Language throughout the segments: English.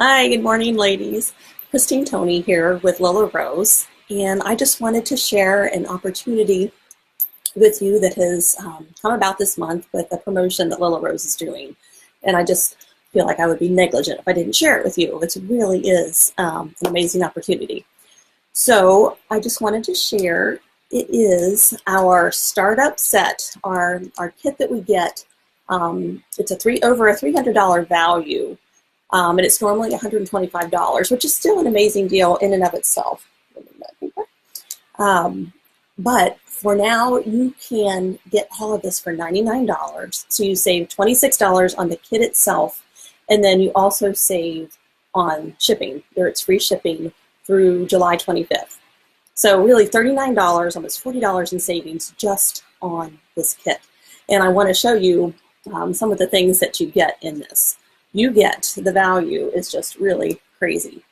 Hi, good morning, ladies. Toney here with Lilla Rose, and I just wanted to share an opportunity with you that has come about this month with a promotion that Lilla Rose is doing. And I just feel like I would be negligent if I didn't share it with you. It really is an amazing opportunity. So I just wanted to share, it is our startup set, our kit that we get. It's over a $300 value. And it's normally $125, which is still an amazing deal in and of itself. But for now, you can get all of this for $99. So you save $26 on the kit itself, and then you also save on shipping. It's free shipping through July 25th. So really $39, almost $40 in savings just on this kit. And I want to show you some of the things that you get in this. The value is just really crazy.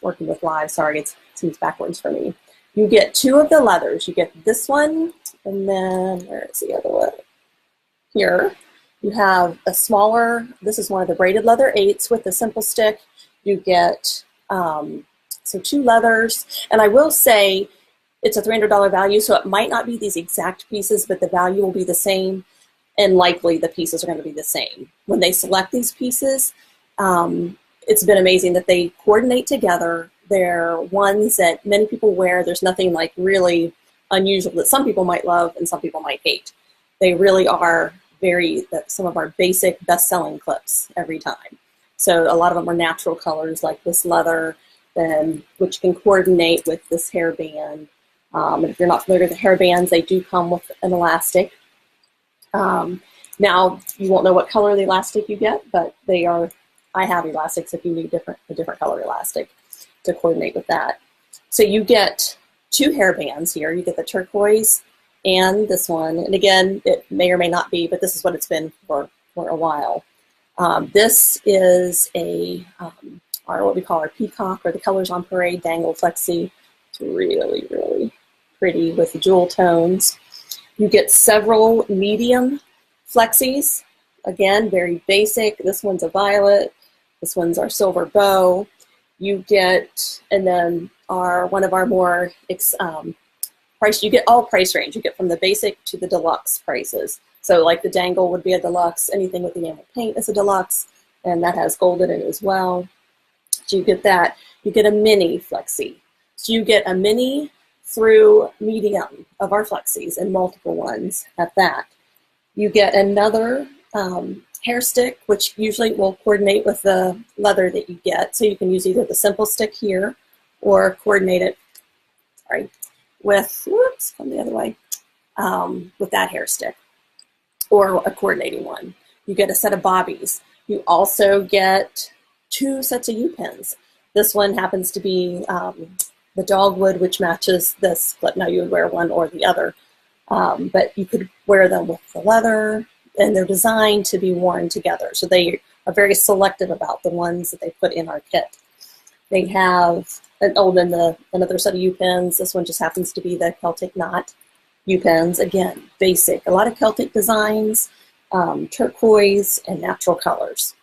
Working with live, sorry, it seems backwards for me. You get two of the leathers. You get this one, and then, where is the other one? Here. You have a smaller, this is one of the braided leather 8s with the simple stick. You get, so two leathers, and I will say it's a $300 value, so it might not be these exact pieces, but the value will be the same. And likely the pieces are going to be the same. When they select these pieces, it's been amazing that they coordinate together. They're ones that many people wear. There's nothing like really unusual that some people might love and some people might hate. They really are some of our basic best-selling clips every time. So a lot of them are natural colors like this leather, which can coordinate with this hairband. And if you're not familiar with the hairbands, they do come with an elastic. Now you won't know what color the elastic you get, but I have elastics if you need a different color elastic to coordinate with that. So you get two hairbands here. You get the turquoise and this one. And again, it may or may not be, but this is what it's been for a while. This is what we call our peacock, or the Colors on Parade dangle flexi. It's really, really pretty with the jewel tones. You get several medium flexis. Again, very basic. This one's a violet. This one's our silver bow. You get, and then one of our more price. You get all price range. You get from the basic to the deluxe prices. So like the dangle would be a deluxe. Anything with the enamel paint is a deluxe, and that has gold in it as well. So you get that. You get a mini flexi. So you get a mini through medium of our flexis and multiple ones at that. You get another hair stick, which usually will coordinate with the leather that you get. So you can use either the simple stick here or coordinate it, with that hair stick or a coordinating one. You get a set of bobbies. You also get two sets of U-pins. This one happens to be the dogwood, which matches this clip. Now you would wear one or the other, but you could wear them with the leather, and they're designed to be worn together. So they are very selective about the ones that they put in our kit. They have another set of U-pins. This one just happens to be the Celtic knot U-pins. Again, basic. A lot of Celtic designs, turquoise and natural colors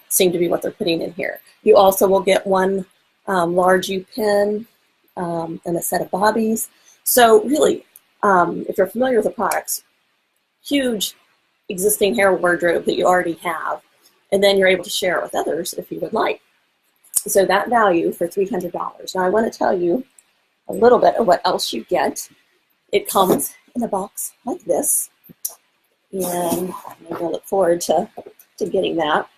seem to be what they're putting in here. You also will get one large U-pin and a set of bobbies. So really, if you're familiar with the products, huge existing hair wardrobe that you already have, and then you're able to share it with others if you would like. So that value for $300. Now I want to tell you a little bit of what else you get. It comes in a box like this, and maybe I look forward to getting that.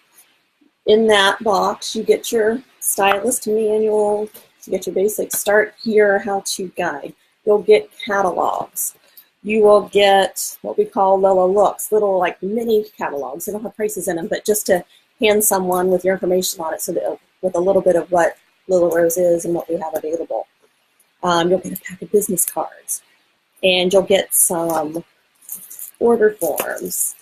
In that box, you get your stylist manual, you get your basic start here how-to guide. You'll get catalogs. You will get what we call Lilla Looks, little like mini catalogs. They don't have prices in them, but just to hand someone with your information on it, so that with a little bit of what Lilla Rose is and what we have available. You'll get a pack of business cards, and you'll get some order forms.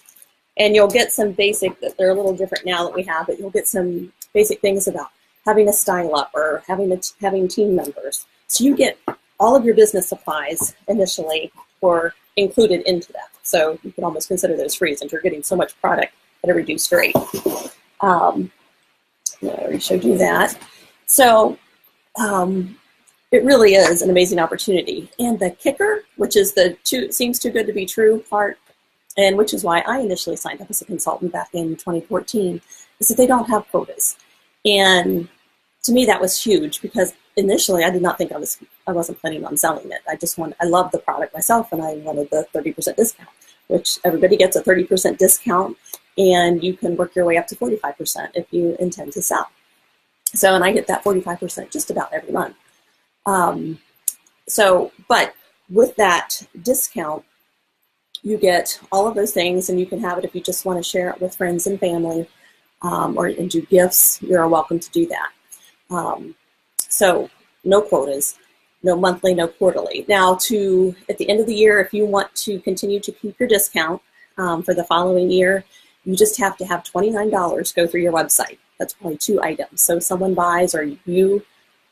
And you'll get some basic, that they're a little different now that we have, but you'll get some basic things about having a style up or having team members. So you get all of your business supplies initially or included into that. So you can almost consider those free since you're getting so much product at a reduced rate. I already showed you that. So it really is an amazing opportunity. And the kicker, which is the seems too good to be true part, and which is why I initially signed up as a consultant back in 2014, is that they don't have quotas. And to me, that was huge because initially I did not think I wasn't planning on selling it. I loved the product myself, and I wanted the 30% discount, which everybody gets a 30% discount, and you can work your way up to 45% if you intend to sell. So, and I get that 45% just about every month. But with that discount, you get all of those things, and you can have it if you just want to share it with friends and family, and do gifts. You're welcome to do that. So no quotas, no monthly, no quarterly. Now, at the end of the year, if you want to continue to keep your discount for the following year, you just have to have $29 go through your website. That's probably 2 items. So someone buys, or you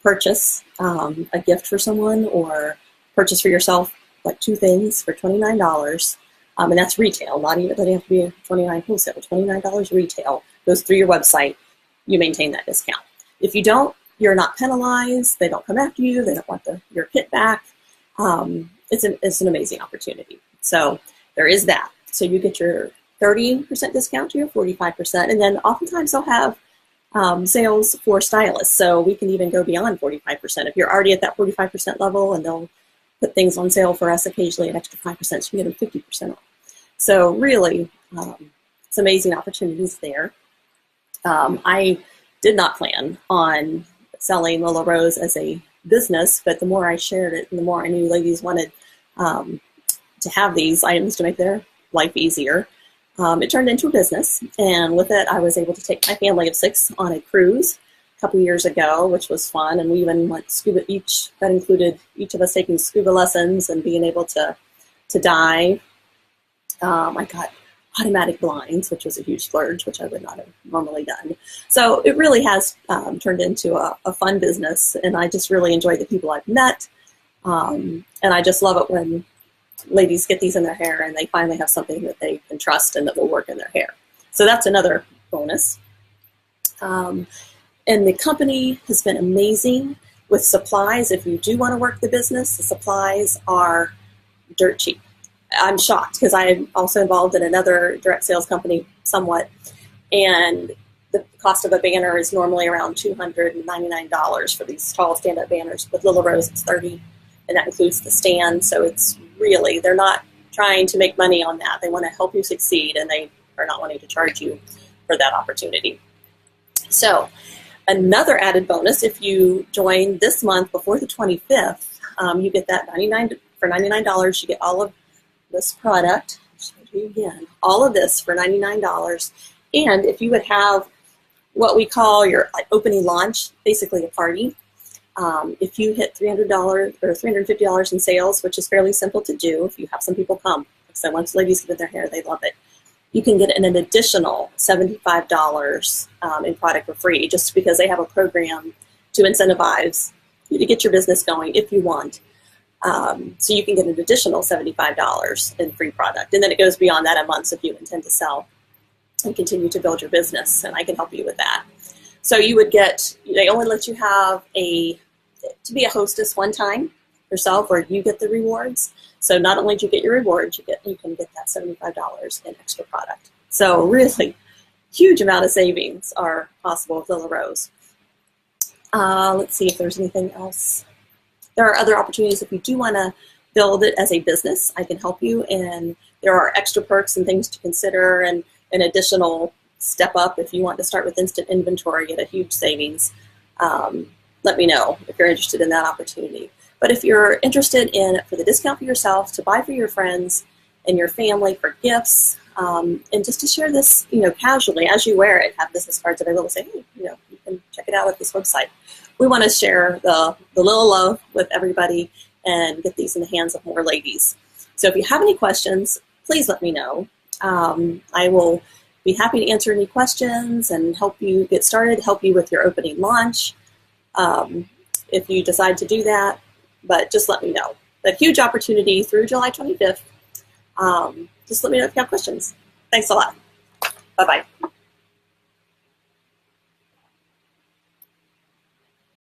purchase a gift for someone, or purchase for yourself, like 2 things for $29. And that's retail, not even, it doesn't have to be $29 wholesale, $29 retail goes through your website. You maintain that discount. If you don't, you're not penalized. They don't come after you. They don't want your kit back. It's an amazing opportunity. So there is that. So you get your 30% discount to your 45%, and then oftentimes they'll have sales for stylists. So we can even go beyond 45%. If you're already at that 45% level, and they'll put things on sale for us occasionally an extra 5%, so you can get them 50% off. So really, it's amazing opportunities there. I did not plan on selling Lilla Rose as a business, but the more I shared it and the more I knew ladies wanted to have these items to make their life easier, it turned into a business. And with it, I was able to take my family of 6 on a cruise a couple years ago, which was fun. And we even went scuba that included each of us taking scuba lessons and being able to dive. I got automatic blinds, which was a huge splurge, which I would not have normally done. So it really has turned into a fun business, and I just really enjoy the people I've met. And I just love it when ladies get these in their hair and they finally have something that they can trust and that will work in their hair. So that's another bonus. And the company has been amazing with supplies. If you do want to work the business, the supplies are dirt cheap. I'm shocked because I'm also involved in another direct sales company somewhat, and the cost of a banner is normally around $299 for these tall stand-up banners. With Lilla Rose, it's $30, and that includes the stand. So it's really, they're not trying to make money on that. They want to help you succeed, and they are not wanting to charge you for that opportunity. So another added bonus, if you join this month before the 25th, you get that for $99. You get all of this product. I'll show you again. All of this for $99. And if you would have what we call your opening launch, basically a party, if you hit $300 or $350 in sales, which is fairly simple to do if you have some people come. So once ladies get in their hair, they love it. You can get an additional $75 in product for free, just because they have a program to incentivize you to get your business going if you want. So you can get an additional $75 in free product. And then it goes beyond that a month if you intend to sell and continue to build your business, and I can help you with that. So you would get, they only let you have to be a hostess one time yourself, or you get the rewards. So not only do you get your rewards, you can get that $75 in extra product. So really, huge amount of savings are possible with Lilla Rose. Let's see if there's anything else. There are other opportunities if you do want to build it as a business. I can help you, and there are extra perks and things to consider, and an additional step up if you want to start with instant inventory, get a huge savings. Let me know if you're interested in that opportunity. But if you're interested in it for the discount for yourself, to buy for your friends and your family for gifts, and just to share this, casually as you wear it, have business cards available, say, hey, you can check it out at this website. We want to share the Lilla love with everybody and get these in the hands of more ladies. So if you have any questions, please let me know. I will be happy to answer any questions and help you get started, help you with your opening launch if you decide to do that. But just let me know. A huge opportunity through July 25th. Just let me know if you have questions. Thanks a lot. Bye-bye.